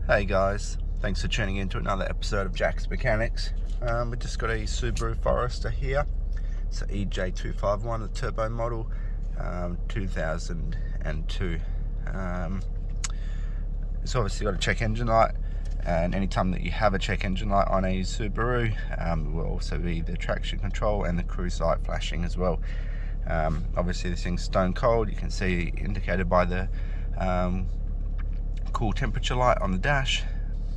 Hey guys, thanks for tuning in to another episode of Jack's Mechanics. We just got a Subaru Forester here. It's an EJ255, the turbo model, 2002. It's obviously got a check engine light, and anytime that you have a check engine light on a Subaru, will also be the traction control and the cruise light flashing as well. Obviously this thing's stone cold. You can see indicated by the cool temperature light on the dash,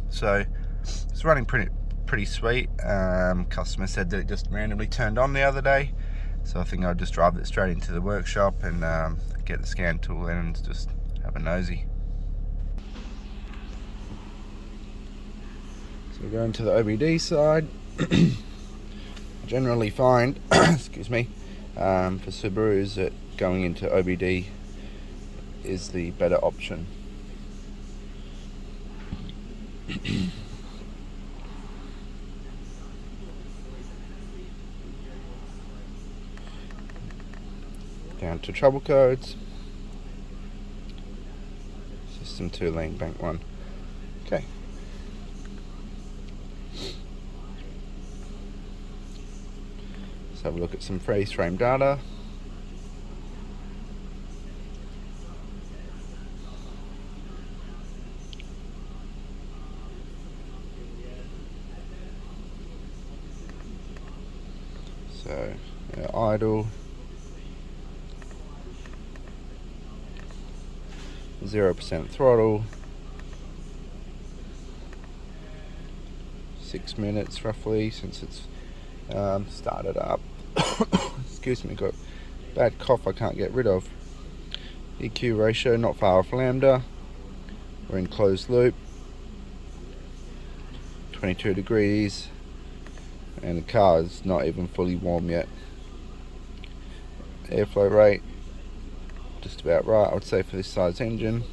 so it's running pretty sweet. Customer said that it just randomly turned on the other day, so I think I'll just drive it straight into the workshop and get the scan tool in and just have a nosy. So we're going to the OBD side. I generally find excuse me, for Subarus that going into OBD is the better option. Down to trouble codes. System 2 lane bank 1. Okay. Let's have a look at some freeze frame data. So, idle, 0% throttle, 6 minutes roughly since it's started up. Excuse me, got a bad cough I can't get rid of. EQ ratio not far off lambda. We're in closed loop, 22 degrees. And the car is not even fully warm yet. Airflow rate just about right, I would say, for this size engine.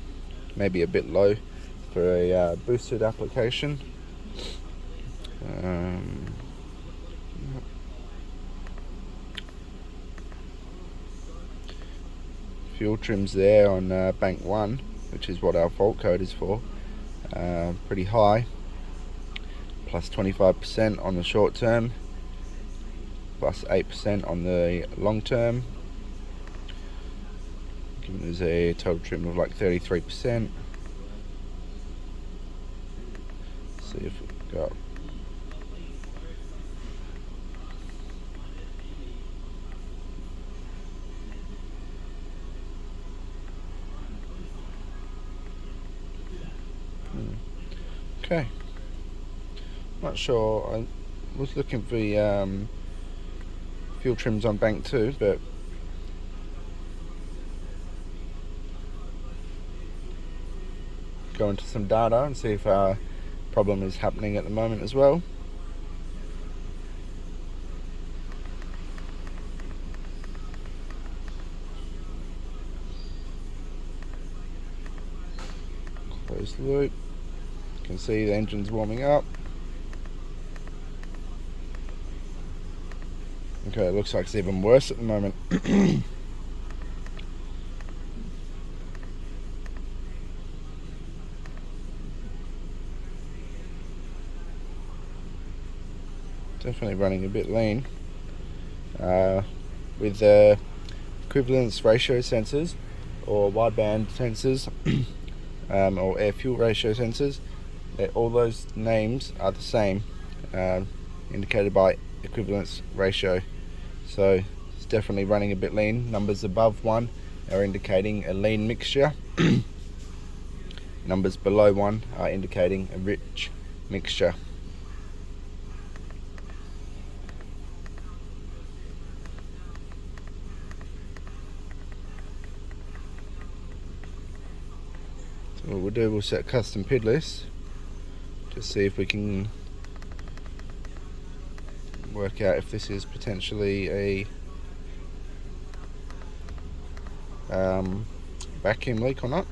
Maybe a bit low for a boosted application. Fuel trims there on bank 1, which is what our fault code is for. Pretty high. Plus 25% on the short term, plus 8% on the long term, giving us a total trim of like 33%. See if we've got okay. Not sure. I was looking for the fuel trims on bank 2, but go into some data and see if our problem is happening at the moment as well. Close loop. You can see the engine's warming up. Okay, it looks like it's even worse at the moment. Definitely running a bit lean. With the equivalence ratio sensors or wideband sensors or air fuel ratio sensors, all those names are the same, indicated by equivalence ratio. So it's definitely running a bit lean. Numbers above 1 are indicating a lean mixture. Numbers below 1 are indicating a rich mixture. So what we'll do, we'll set custom PID lists to see if we can work out if this is potentially a vacuum leak or not.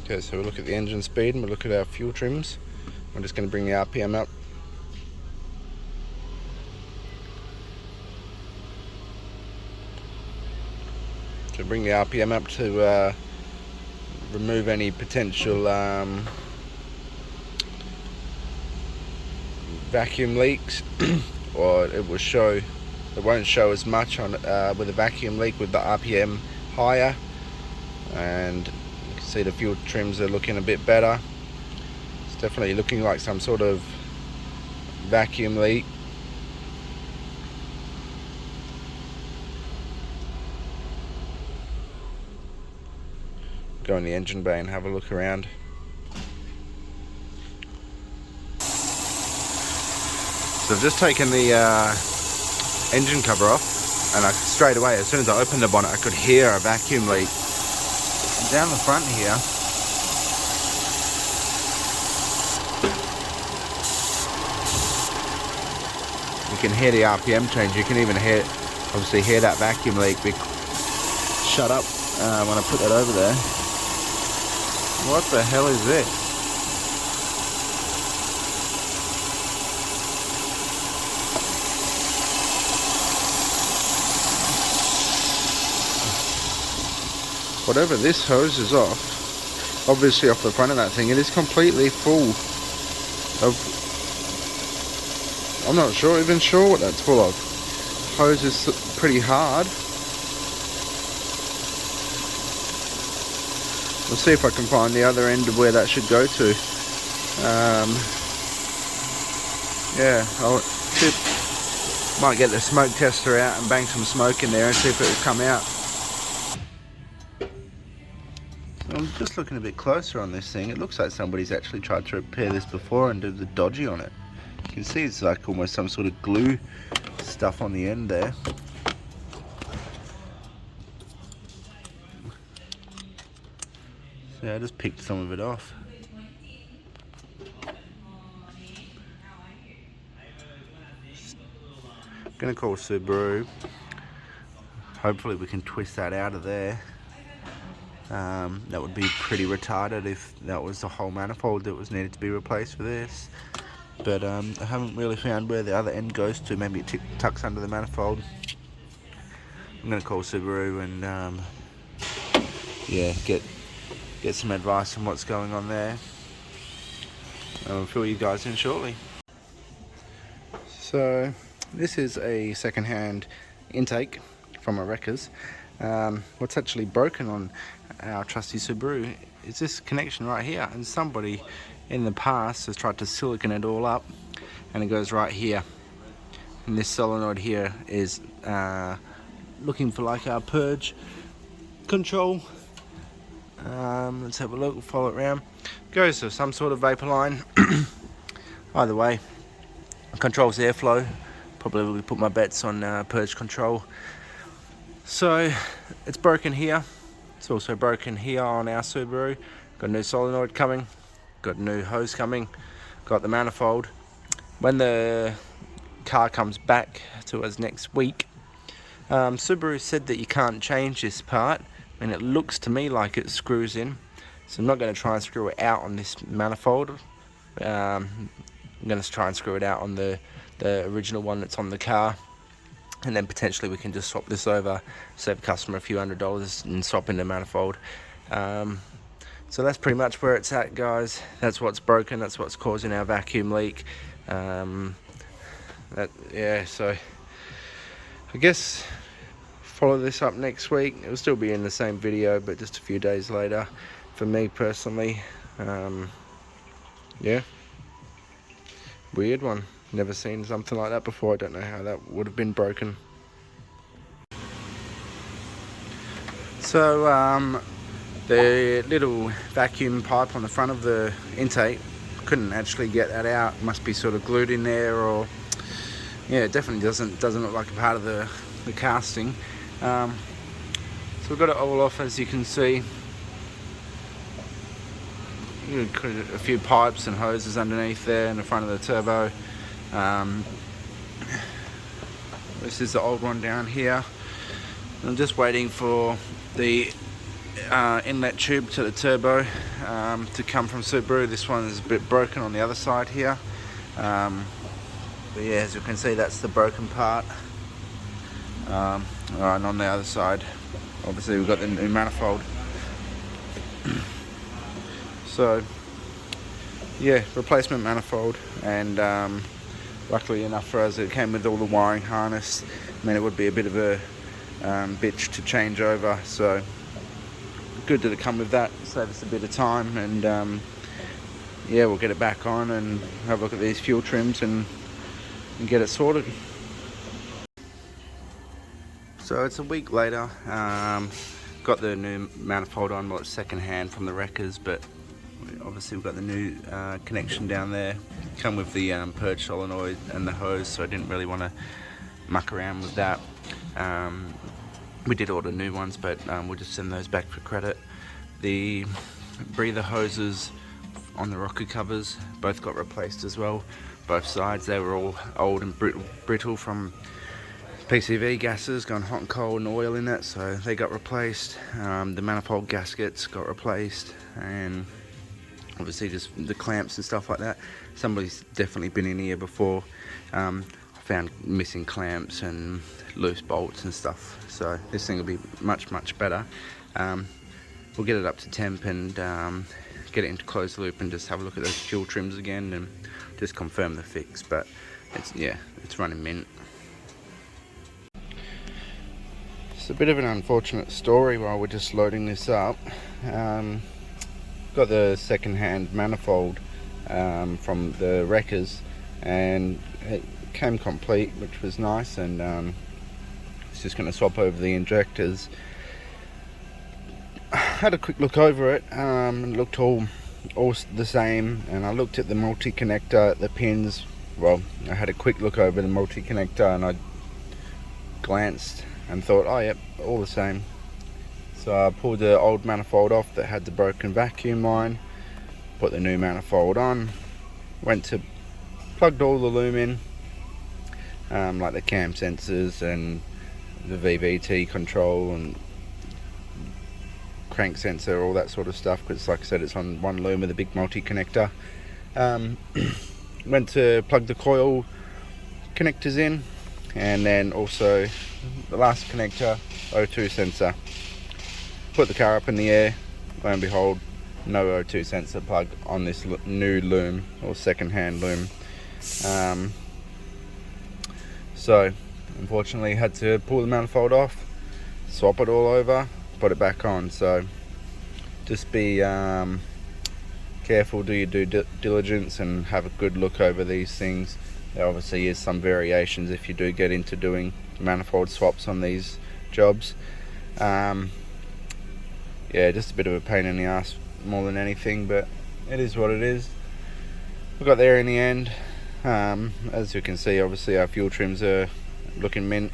Okay, so we'll look at the engine speed and we'll look at our fuel trims. I'm just going to bring the RPM up. So bring the RPM up to remove any potential vacuum leaks, or it will show. It won't show as much on with a vacuum leak with the RPM higher, and you can see the fuel trims are looking a bit better. It's definitely looking like some sort of vacuum leak. Go in the engine bay and have a look around. So I've just taken the engine cover off, and straight away, as soon as I opened the bonnet, I could hear a vacuum leak. And down the front here, you can hear the RPM change. You can even obviously hear that vacuum leak. Shut up when I put that over there. What the hell is this? Whatever this hose is off, obviously off the front of that thing, it is completely full of, I'm not even sure what that's full of. Hose is pretty hard. We'll see if I can find the other end of where that should go to. Yeah, might get the smoke tester out and bang some smoke in there and see if it will come out. I'm just looking a bit closer on this thing. It looks like somebody's actually tried to repair this before and did the dodgy on it. You can see it's like almost some sort of glue stuff on the end there. So I just picked some of it off. I'm gonna call Subaru. Hopefully we can twist that out of there. That would be pretty retarded if that was the whole manifold that was needed to be replaced for this. But I haven't really found where the other end goes to. Maybe it tucks under the manifold. I'm gonna call Subaru and yeah, get some advice on what's going on there. I'll fill you guys in shortly. So this is a second-hand intake from a wrecker's. What's actually broken on our trusty Subaru is this connection right here, and somebody in the past has tried to silicon it all up, and it goes right here, and this solenoid here is looking for like our purge control. Let's have a look, we'll follow it around. Goes to some sort of vapor line. Either way, controls airflow. Probably will put my bets on purge control. So it's broken here. It's also broken here on our Subaru. Got a new solenoid coming, got a new hose coming, got the manifold. When the car comes back to us next week, Subaru said that you can't change this part, and it looks to me like it screws in. So I'm not going to try and screw it out on this manifold. I'm going to try and screw it out on the original one that's on the car, and then potentially we can just swap this over, save the customer a few $100 and swap in the manifold. So that's pretty much where it's at, guys. That's what's broken, that's what's causing our vacuum leak. Yeah, so I guess follow this up next week. It'll still be in the same video, but just a few days later for me personally. Yeah, weird one. Never seen something like that before. I don't know how that would have been broken. So the little vacuum pipe on the front of the intake, couldn't actually get that out. Must be sort of glued in there, or yeah, it definitely doesn't look like a part of the casting. So we've got it all off, as you can see. A few pipes and hoses underneath there in the front of the turbo. This is the old one down here. I'm just waiting for the inlet tube to the turbo to come from Subaru. This one is a bit broken on the other side here. But yeah, as you can see, that's the broken part. Alright, and on the other side, obviously we've got the new manifold. So yeah, replacement manifold, and luckily enough for us, it came with all the wiring harness. I mean, it would be a bit of a bitch to change over, so good that it come with that, save us a bit of time, and yeah, we'll get it back on and have a look at these fuel trims and get it sorted. So it's a week later. Got the new manifold on. Well, it's second hand from the wreckers, but obviously we've got the new connection down there. Come with the purge solenoid and the hose, so I didn't really want to muck around with that. We did order new ones, but we'll just send those back for credit. The breather hoses on the rocker covers both got replaced as well. Both sides, they were all old and brittle from PCV gases, gone hot and cold and oil in it, so they got replaced. The manifold gaskets got replaced, and obviously just the clamps and stuff like that. Somebody's definitely been in here before. I found missing clamps and loose bolts and stuff, so this thing will be much better. We'll get it up to temp and get it into closed loop and just have a look at those fuel trims again and just confirm the fix, but it's running mint. It's a bit of an unfortunate story while we're just loading this up. Got the second-hand manifold from the wreckers, and it came complete, which was nice, and it's just going to swap over the injectors. I had a quick look over it, and it looked all the same, and I looked at the multi-connector, the pins. Well, I had a quick look over the multi-connector, and I glanced and thought, oh yep, all the same. So I pulled the old manifold off that had the broken vacuum line, put the new manifold on, plugged all the loom in, like the cam sensors and the VVT control and crank sensor, all that sort of stuff, because like I said, it's on one loom with a big multi-connector. Went to plug the coil connectors in, and then also the last connector, O2 sensor. Put the car up in the air, lo and behold, no O2 sensor plug on this new loom, or second-hand loom. So unfortunately had to pull the manifold off, swap it all over, put it back on. So just be careful, do your due diligence and have a good look over these things. There obviously is some variations if you do get into doing manifold swaps on these jobs. Yeah, just a bit of a pain in the ass more than anything, but it is what it is. We got there in the end. As you can see, obviously our fuel trims are looking mint.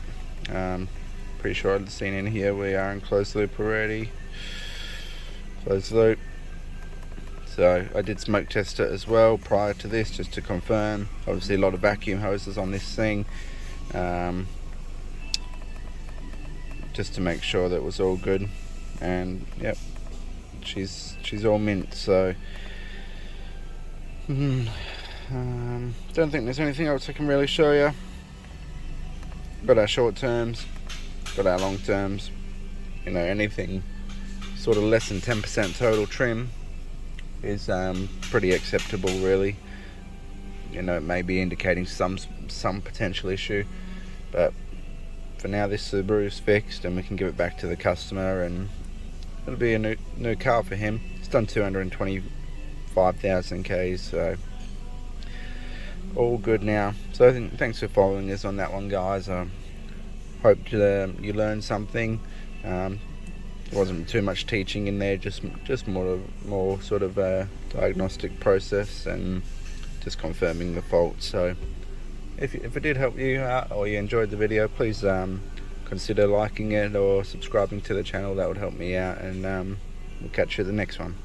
Pretty sure I've seen in here we are in closed loop already. Closed loop. So I did smoke test it as well prior to this, just to confirm. Obviously a lot of vacuum hoses on this thing, just to make sure that it was all good. And yep, she's all mint. So don't think there's anything else I can really show you. Got our short terms, got our long terms. You know, anything sort of less than 10% total trim is pretty acceptable, really. You know, it may be indicating some potential issue, but for now this Subaru is fixed and we can give it back to the customer, and it'll be a new car for him. It's done 225,000 Ks, so all good now. So thanks for following us on that one, guys. I hope you learned something. There wasn't too much teaching in there, just more sort of a diagnostic process and just confirming the fault. So if it did help you out or you enjoyed the video, please consider liking it or subscribing to the channel. That would help me out, and we'll catch you at the next one.